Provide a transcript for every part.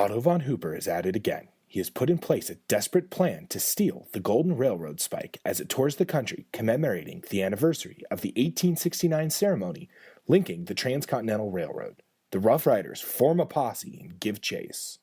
Otto von Hooper is at it again. He has put in place a desperate plan to steal the Golden Railroad spike as it tours the country commemorating the anniversary of the 1869 ceremony linking the Transcontinental Railroad. The Rough Riders form a posse and give chase.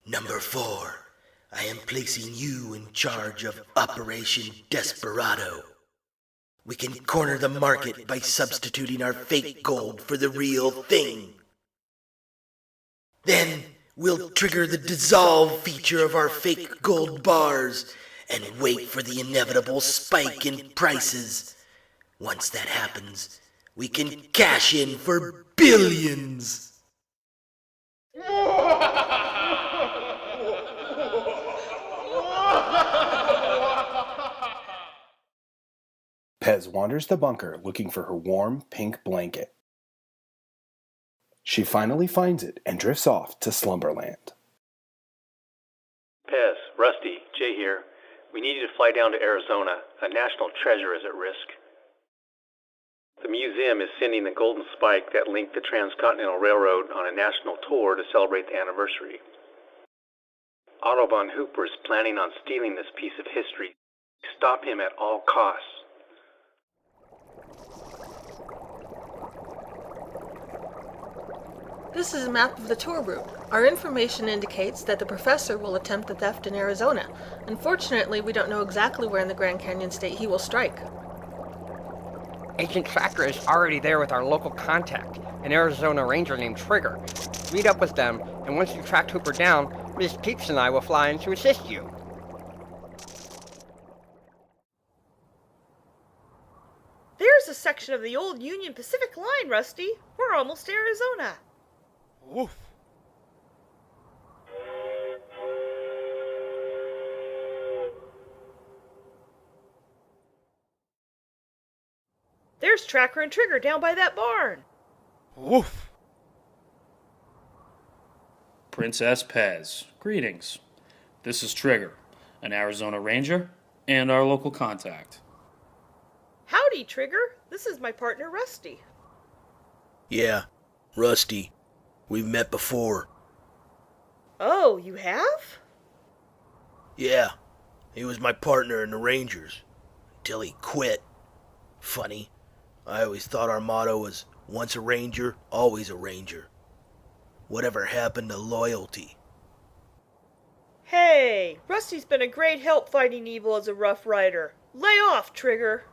Number 4, I am placing you in charge of Operation Desperado. We can corner the market by substituting our fake gold for the real thing. Then we'll trigger the dissolve feature of our fake gold bars and wait for the inevitable spike in prices. Once that happens, we can cash in for billions. Pez wanders the bunker looking for her warm, pink blanket. She finally finds it and drifts off to Slumberland. Pez, Rusty, Jay here. We need you to fly down to Arizona. A national treasure is at risk. The museum is sending the golden spike that linked the Transcontinental Railroad on a national tour to celebrate the anniversary. Otto von Hooper is planning on stealing this piece of history. Stop him at all costs. This is a map of the tour route. Our information indicates that the professor will attempt the theft in Arizona. Unfortunately, we don't know exactly where in the Grand Canyon state he will strike. Agent Tracker is already there with our local contact, an Arizona ranger named Trigger. Meet up with them, and once you track Hooper down, Ms. Peeps and I will fly in to assist you. There's a section of the old Union Pacific line, Rusty. We're almost to Arizona. Woof. There's Tracker and Trigger down by that barn. Woof. Princess Pez, greetings. This is Trigger, an Arizona ranger, and our local contact. Howdy, Trigger. This is my partner, Rusty. Yeah, Rusty. We've met before. Oh, you have? Yeah, he was my partner in the Rangers. Until he quit. Funny. I always thought our motto was, once a Ranger, always a Ranger. Whatever happened to loyalty? Hey, Rusty's been a great help fighting evil as a Rough Rider. Lay off, Trigger.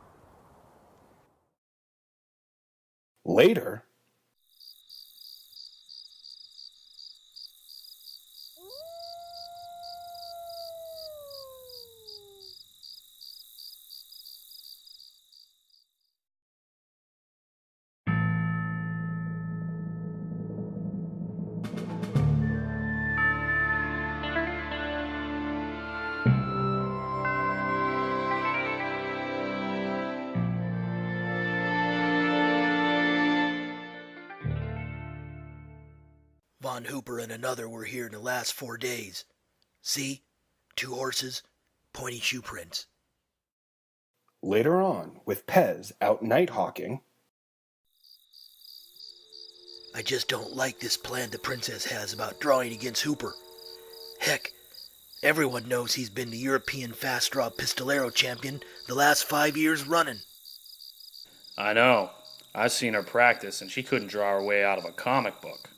Later, Von Hooper and another were here in the last 4 days. See? 2 horses, pointy shoe prints. later on, with Pez out night hawking, I just don't like this plan the princess has about drawing against Hooper. Heck, everyone knows he's been the European fast draw pistolero champion the last 5 years running. I know. I've seen her practice, and she couldn't draw her way out of a comic book.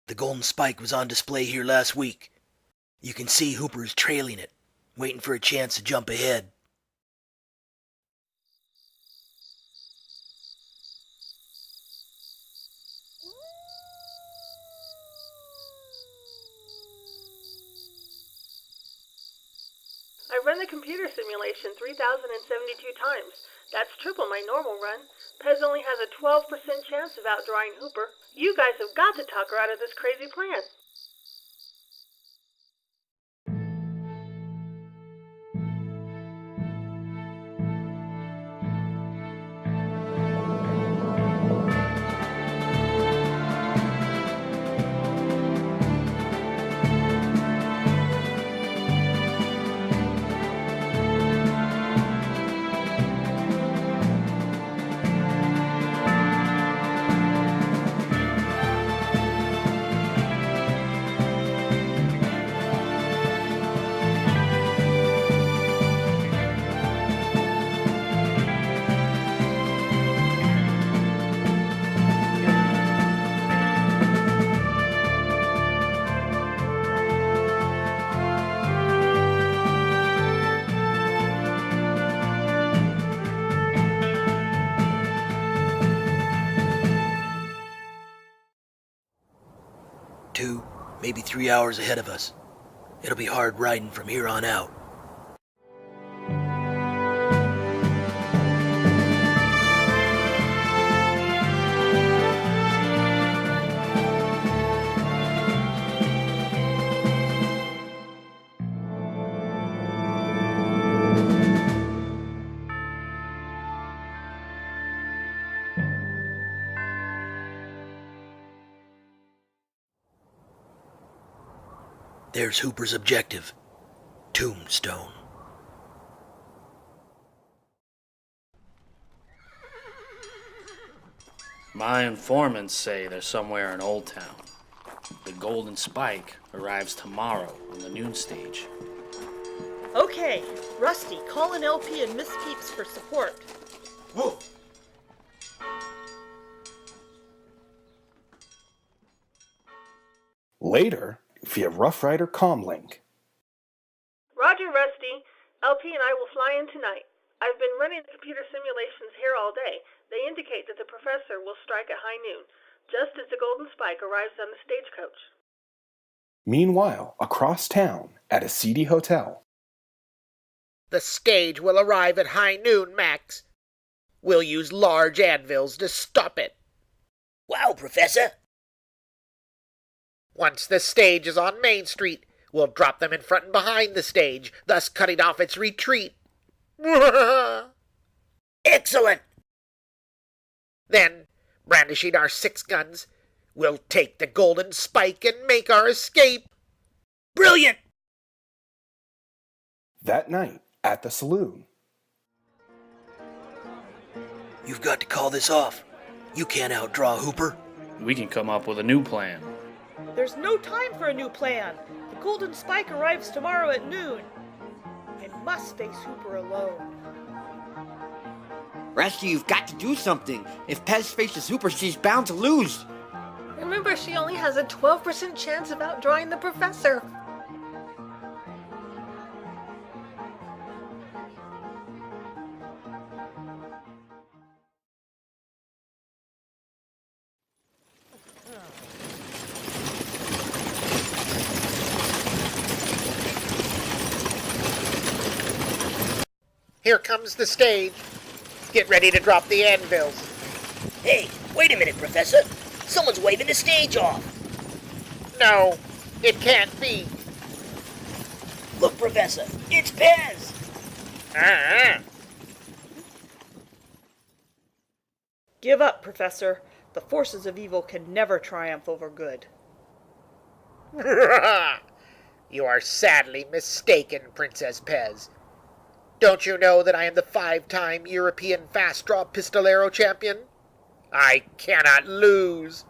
The golden spike was on display here last week. You can see Hooper's trailing it, waiting for a chance to jump ahead. I've run the computer simulation 3,072 times. That's triple my normal run. Pez only has a 12% chance of outdrawing Hooper. You guys have got to talk her out of this crazy plan. 2, maybe 3 hours ahead of us. It'll be hard riding from here on out. There's Hooper's objective. Tombstone. My informants say they're somewhere in Old Town. The Golden Spike arrives tomorrow on the noon stage. Okay, Rusty, call in LP and Miss Peeps for support. Whoa! Later, via Rough Rider comlink. Roger, Rusty. LP and I will fly in tonight. I've been running the computer simulations here all day. They indicate that the professor will strike at high noon, just as the Golden Spike arrives on the stagecoach. Meanwhile, across town, at a seedy hotel. The stage will arrive at high noon, Max. We'll use large anvils to stop it. Wow, Professor! Once the stage is on Main Street, we'll drop them in front and behind the stage, thus cutting off its retreat. Excellent! Then, brandishing our 6 guns, we'll take the Golden Spike and make our escape. Brilliant! That night, at the saloon. You've got to call this off. You can't outdraw Hooper. We can come up with a new plan. There's no time for a new plan. The Golden Spike arrives tomorrow at noon. I must face Hooper alone. Rusty, you've got to do something. If Pez faces Hooper, she's bound to lose. Remember, she only has a 12% chance of outdrawing the professor. Here comes the stage. Get ready to drop the anvils. Hey, wait a minute, Professor. Someone's waving the stage off. No, it can't be. Look, Professor, it's Pez! Give up, Professor. The forces of evil can never triumph over good. You are sadly mistaken, Princess Pez. Don't you know that I am the 5-time European fast draw pistolero champion? I cannot lose.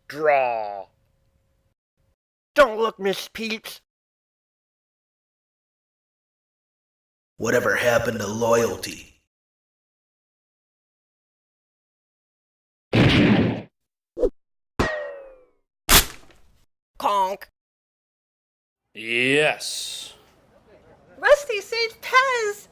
Draw. Don't look, Miss Peeps. Whatever happened to loyalty? Conk. Yes. Rusty saved Pez!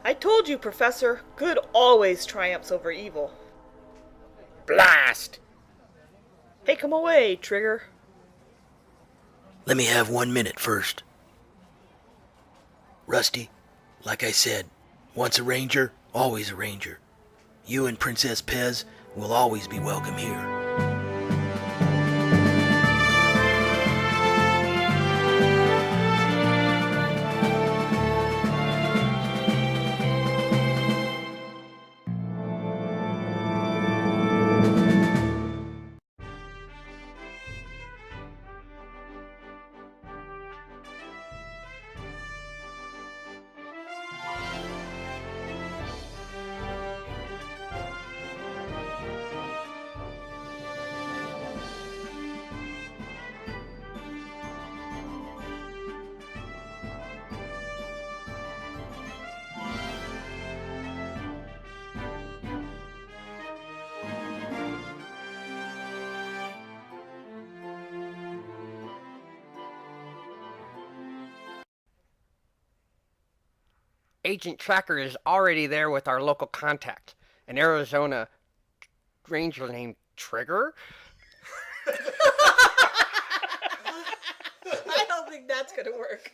I told you, Professor, good always triumphs over evil. Blast. Take him away, Trigger. Let me have 1 minute first. Rusty, like I said, once a ranger, always a ranger. You and Princess Pez will always be welcome here. Agent Tracker is already there with our local contact, an Arizona ranger named Trigger. I don't think that's gonna work.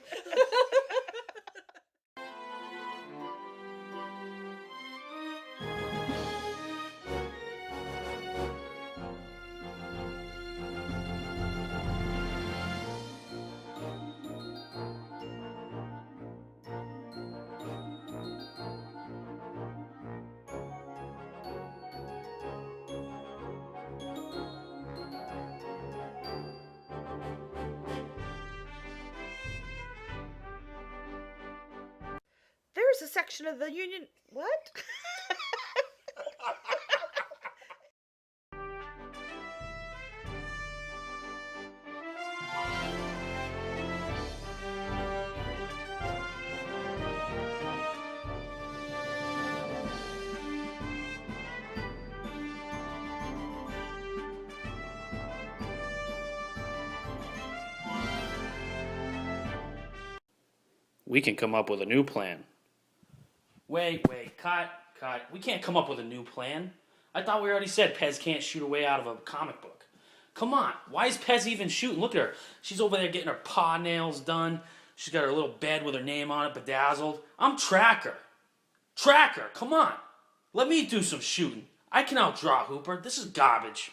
There's a section of the Union. What? We can come up with a new plan. Wait, cut. We can't come up with a new plan. I thought we already said Pez can't shoot away out of a comic book. Come on, why is Pez even shooting? Look at her. She's over there getting her paw nails done. She's got her little bed with her name on it, bedazzled. I'm Tracker. Tracker, come on. Let me do some shooting. I can outdraw Hooper. This is garbage.